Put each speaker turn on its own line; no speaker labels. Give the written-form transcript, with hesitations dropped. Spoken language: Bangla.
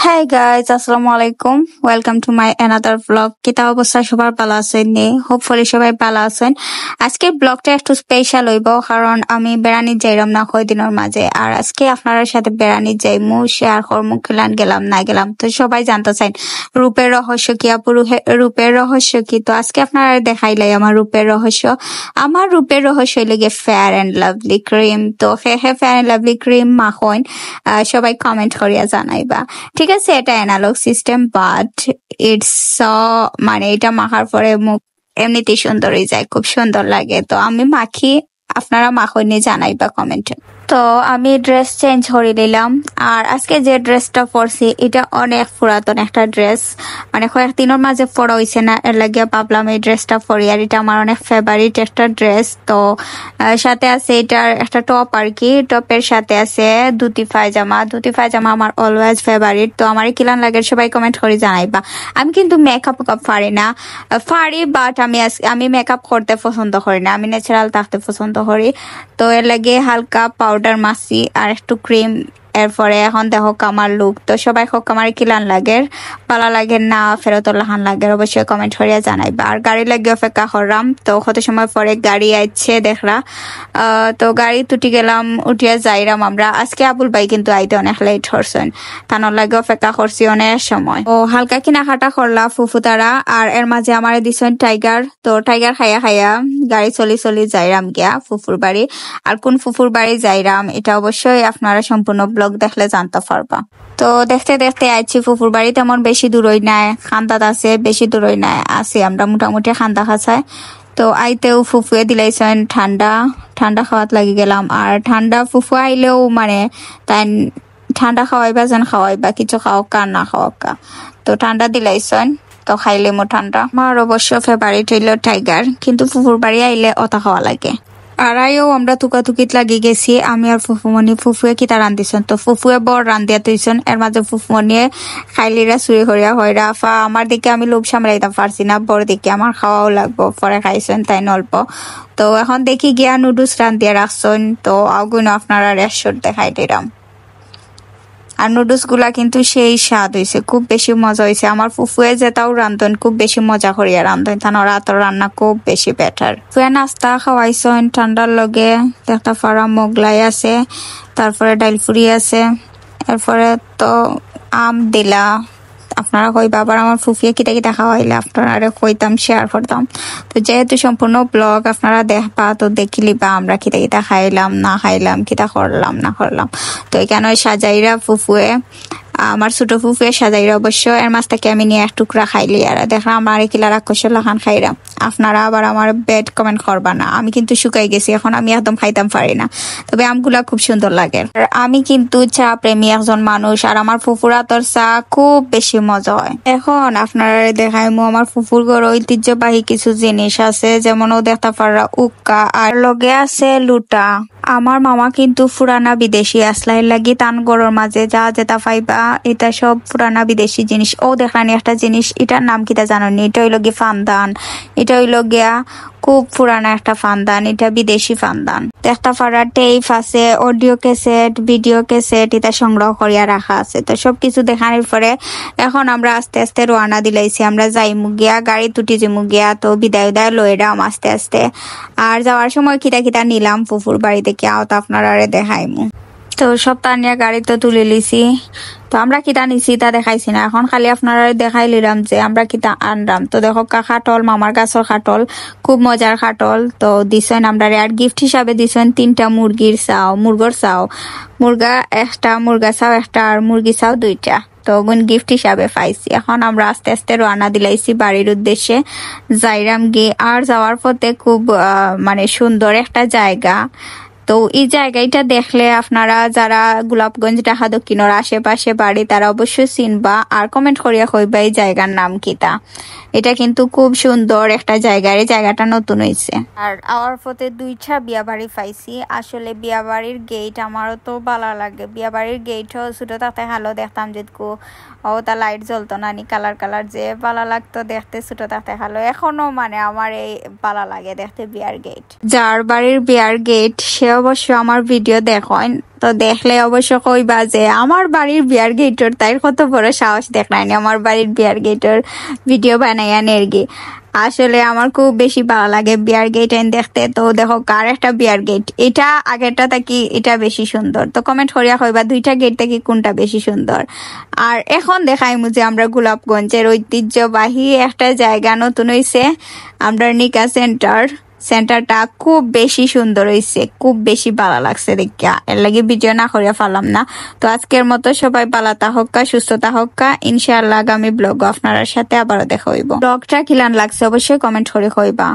Hey guys, Assalamualaikum. Welcome to my another vlog. কিতা অবস্থা সবার ভালো আছেন নি? হোপফুলি সবাই ভালো আছেন। আজকে ব্লগটা একটু স্পেশাল হইব কারণ আমি বেড়ানি যাইলাম না কয়দিনের মাঝে আর আজকে আপনার সাথে বেড়ানি যাইমু শেয়ার করমু কিলান গেলাম না গেলাম তো সবাই জানতে চাইন রূপের রহস্য কি আপু রূপের রহস্য কি তো আজকে আপনারা দেখাইলাই আমার রূপের রহস্য। আমার রূপের রহস্য হইলে ফেয়ার এন্ড লাভলি ক্রিম তো হে ফেয়ার এন্ড লাভলি ক্রিম মাখন সবাই কমেন্ট করিয়া জানাইবা। ঠিক আছে, এটা অ্যানালগ সিস্টেম বাট ইটস মানে এটা মাখার পরে মুখ এমনিতেই সুন্দর হয়ে যায়, খুব সুন্দর লাগে। তো আমি মাখি, আপনারা মাখনি জানাইবা কমেন্টে। তো আমি ড্রেস চেঞ্জ করে নিলাম আর আজকে যে ড্রেসটা পরছি এটা অনেক পুরাতন একটা ড্রেস, মানে কয়েকদিনের মাঝে পরা হয়েছে না, এর লাগিয়া ভাবলাম এই ড্রেসটা পরি। আর এটা আমার অনেক ফেভারিট একটা ড্রেস। তো সাথে আছে এটার একটা টপ আর কি, টপের সাথে আছে ধুতি পায়জামা আমার অলওয়েজ ফেভারিট। তো আমার কিলান লাগে সবাই কমেন্ট করে জানাইবা। আমি কিন্তু মেকআপ পারি না, পারি বাট আমি মেকআপ করতে পছন্দ করি না, আমি ন্যাচারাল থাকতে পছন্দ করি। তো এর লাগে হালকা পাউডার মাসি আর একটু ক্রিম, এরপরে এখন দেখো আমার লুক। তো সবাই হোক আমার কিলান লাগে, পালা লাগে না ফেরত লাহান লাগে, অবশ্যই কমেন্ট করিয়া জানাইবা। আর গাড়ি লাগে অপেক্ষা করলাম, তো কত সময় পরে গাড়ি আইছে দেখরা। তো গাড়ি তুটি গেলাম, উঠিয়া যাইরাম আমরা। আজকে আবুল ভাই কিন্তু আইতে অনেক লেট হরছেন, তানোর লাগে অপেক্ষা করছি অনেক সময়। ও হালকা কেনাকাটা করলা ফুফু তারা, আর এর মাঝে আমার দিছেন টাইগার। তো টাইগার খাইয়া গাড়ি চলি যাইরাম গিয়া ফুফুর বাড়ি। আর কোন ফুফুর বাড়ি যাইরাম এটা অবশ্যই আপনারা সম্পূর্ণ ব্লগ দেখলে জানতে পারবা। তো দেখতে দেখতে আইছি ফুফুর বাড়ি, তেমন বেশি দূরই নাই, খান্দাত আছে, বেশি দূরই নাই, আছি আমরা মোটামুটি খান্দা খাঁচায়। তো আইতেও ফুফুয়ে দিলাইছেন ঠান্ডা খাওয়াত লাগি গেলাম। আর ঠান্ডা ফুফু আইলেও মানে তাই ঠান্ডা খাওয়াইবা যেন খাওয়াইবা, কিছু খাওয়াক্কা না খাওয়াক্কা। তো ঠান্ডা দিলাইছেন, তো খাইলে মো ঠান্ডা। আমার অবশ্য ফেভারিট হইল টাইগার, কিন্তু ফুফুর বাড়ি আইলে অতা খাওয়া লাগে। আর আইও আমরা তুকাতুকিত লাগি গেছি আমি আর ফুফুমণি। ফুফুয়ে কিতা রান্ধিছেন, তো ফুফুয়ে বড় রান্ধিয়া তুইছেন, এর মাঝে ফুফুমণিয়ে খাইলিরা চুরি হরিয়া হইরা আফা আমার দিকে আমি লোভ সামলাইতে পারছি না, বড় দিকে আমার খাওয়াও লাগবো, পরে খাইছেন তাই অল্প। তো এখন দেখি গিয়া নুডলস রান্ধিয়া রাখছেন, তো আগুন আপনারা রেস্টুরেন্ট দেখাই দিলাম। আর নুডলস গুলা কিন্তু সেই স্বাদ হয়েছে, খুব বেশি মজা হয়েছে। আমার ফুফুয়ে যেটাও রান্ধন খুব বেশি মজা করিয়া রান্ধন, তানোর রাতের রান্না খুব বেশি বেটার। ফুয়ে নাস্তা খাওয়াইছেন ঠান্ডার লগে, একটা ফারা মোগলাই আছে, তারপরে ডাইলফুরি আছে, এরপরে তো আম দিলা। আপনারা কইবা আবার আমার ফুফিয়ে কিতা খাওয়াইলে, আপনারা কইতাম শেয়ার করতাম। তো যেহেতু সম্পূর্ণ ব্লগ আপনারা দেখবা, তো দেখিলিবা আমরা কিতা খাইলাম না খাইলাম, কিতা করলাম না করলাম। তো এখানে সাজাইরা ফুফুয়ে, আমার ছোট ফুফুয়ে সাজাইরা অবশ্য, এর মাছ থেকে আমি নিয়ে এক টুকরা খাইলি। আর দেখলাম আমার কিলা রাক্ষসের লাখান খাইলাম। আপনারা আবার আমার বেড কমেন্ট করবা না, আমি কিন্তু শুকাই গেছি এখন, আমি একদম খাইতাম পারি না, তবে আমগুলা খুব সুন্দর লাগে। আর আমি কিন্তু চা প্রেমী একজন মানুষ, আর আমার ফুফুরা তোর চা খুব বেশি মজা হয়। এখন আপনারা দেখাইমু আমার ফুফুর ঘর ঐতিহ্যবাহী কিছু জিনিস আছে, যেমন ও দেখতে পারা উক্কা, আর লগে আছে লুটা। আমার মামা কিন্তু পুরানা বিদেশি আসলাই লাগি তান গরর মাঝে যা যেটা পাইবা এটা সব পুরানা বিদেশি জিনিস। ও দেখানি একটা জিনিস, এটার নাম কিটা জানি, এটা হইল গিয়ে ফানদান, এটা হইল গিয়া খুব পুরানা একটা ফানদান, এটা বিদেশি ফানদান। দেখতে পারা টেপ আছে, অডিও ক্যাসেট, ভিডিও ক্যাসেট, এটা সংগ্রহ করিয়া রাখা আছে। তো সবকিছু দেখানোর পরে এখন আমরা আস্তে আস্তে রওনা দিলাইছি, আমরা যাইমু গিয়া, গাড়ি তুটি যাইমু গিয়া। তো বিদায় লইরাম আস্তে আস্তে। আর যাওয়ার সময় কিটা নিলাম ফুফুর বাড়ি থেকে, তো আপনারা দেখাইমু। তো সব তানিয়া গাড়িতে তুলে লিছি। তো আমরা কিতা নিছি তা দেখাইছি না, এখন খালি আপনারা দেখাই লিলাম যে আমরা কিতা আনলাম। তো দেখো খাটল, মামার গাছের খাটল, খুব মজার খাটল। তো দিছেন আমরা আর গিফট হিসাবে দিছেন 3টা মুরগির চাও, মুরগা একটা, মুরগা চাও একটা, আর মুরগি চাও 2টা। তো গিফট হিসাবে পাইছি। এখন আমরা আস্তে আস্তে রওনা দিলাইছি বাড়ির উদ্দেশ্যে, যাইরাম গে। আর যাওয়ার পথে খুব মানে সুন্দর একটা জায়গা। তো এই জায়গাটা দেখলে আপনারা যারা গোলাপগঞ্জ ঢাকা দক্ষিণের আশেপাশে বাড়ি তারা অবশ্যই চিনবা, আর কমেন্ট করিয়া কইবা এই জায়গার নাম কিতা। এটা কিন্তু খুব সুন্দর একটা জায়গা, এই জায়গাটা নতুন হয়েছে। আর আওয়ার পথে 2টা বিয়া বাড়ি পাইছি। আসলে বিয়া বাড়ির গেট আমারও তো ভালো লাগে, বিয়া বাড়ির গেটও ছোট থাকতে ভালো দেখতাম, যেটুকু তা লাইট জ্বলতো না নি, কালার যে ভালো লাগতো দেখতে ছোট থাকতে ভালো। এখনো মানে আমার এই ভালো লাগে দেখতে বিয়ার গেট। যার বাড়ির বিয়ার গেট সে অবশ্য আমার ভিডিও দেখেন তো দেখলে অবশ্য কইবা যে আমার বাড়ির বিয়ার গেটর তাই কত বড় সাহস দেখায়নি আমার বাড়ির বিয়ার গেটর ভিডিও বানাইয়া নেরগি। আসলে আমার খুব বেশি ভালো লাগে বিয়ার গেট দেখতে। তো দেখো কার একটা বিয়ার গেট, এটা আগেরটা থাকি এটা বেশি সুন্দর। তো কমেন্ট করিয়া কইবা দুইটা গেট থেকে কোনটা বেশি সুন্দর। আর এখন দেখাইমু যে আমরা গোলাপগঞ্জের ঐতিহ্যবাহী একটা জায়গা নতুন হইছে আমরা নিকা সেন্টারটা খুব বেশি সুন্দর হয়েছে, খুব বেশি ভালো লাগছে দেখিয়া, এর লাগে ভিডিও না করিয়া পারলাম না। তো আজকের মতো সবাই পালাতা হক্কা, সুস্থতা হক্কা, ইনশাআল্লাহ আগামী ব্লগ আপনার সাথে আবারও দেখা হইব। ব্লগটা কিলান লাগছে অবশ্যই কমেন্ট করে কইবা।